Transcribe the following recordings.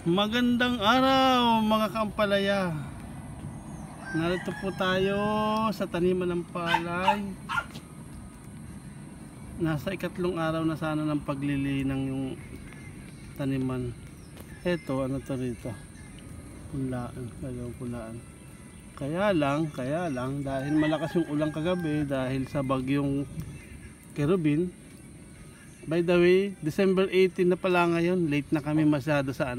Magandang araw mga kaampalaya. Narito po tayo sa taniman ng palay. Nasa ikatlong araw na sana ng paglilinang yung taniman. Eto, ano to rito? Pulaan, dalawang pulaan. Kaya lang dahil malakas yung ulang kagabi dahil sa bagyong Kerubin. By the way, December 18 na pala ngayon. Late na kami masyado sa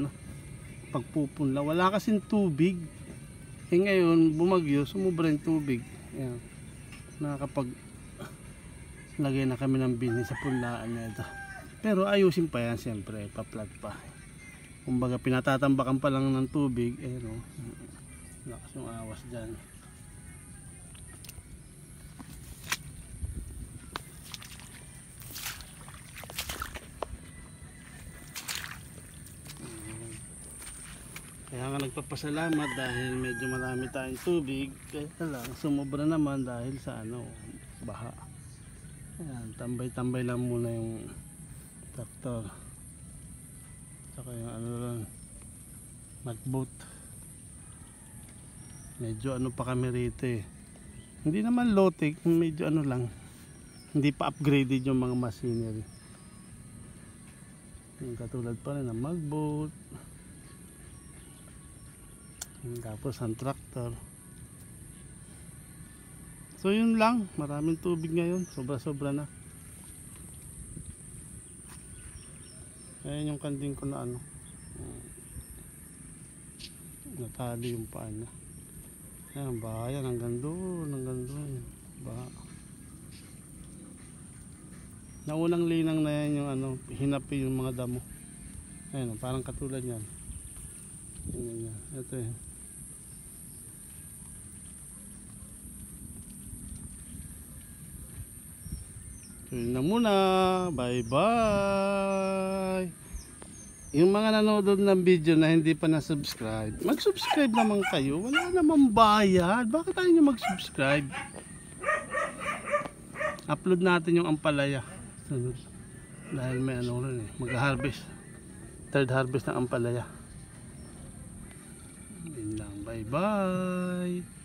pagpupunla. Wala kasing tubig. Ngayon, bumagyo, sumubra yung tubig. Ayan. Nakakapag lagay na kami ng binhi sa punlaan na ito. Pero ayusin pa yan, siyempre. Pa-flat pa. Kumbaga, pinatatambakan pa lang ng tubig. Ayan o. Lakas yung awas dyan. Kaya nga nagpapasalamat dahil medyo marami tayong tubig. Kaya lang sumobra naman dahil sa baha. Ayan, tambay-tambay lang muna yung traktor. Saka yung magboat. Medyo pa kami rito eh. Hindi naman low-tech, medyo lang. Hindi pa upgraded yung mga machinery. Yung katulad pa rin ng magboat. Tapos ang tractor. So yun lang, maraming tubig ngayon, sobra na. Ayan yung kanding ko na natali yung paa niya. Ayan, bahayan hanggang doon baha. Naunang linang na yan yung hinapi yung mga damo. Ayan, parang katulad yan. Ito eh. So yun na muna. Bye bye. Yung mga nanonood ng video na hindi pa na-subscribe, mag-subscribe naman kayo. Wala namang bayad. Bakit tayo nyo mag-subscribe? Upload natin yung ampalaya. Sunod. Dahil may rin eh. Mag-harvest. Third harvest ng ampalaya. Yun lang. Bye bye.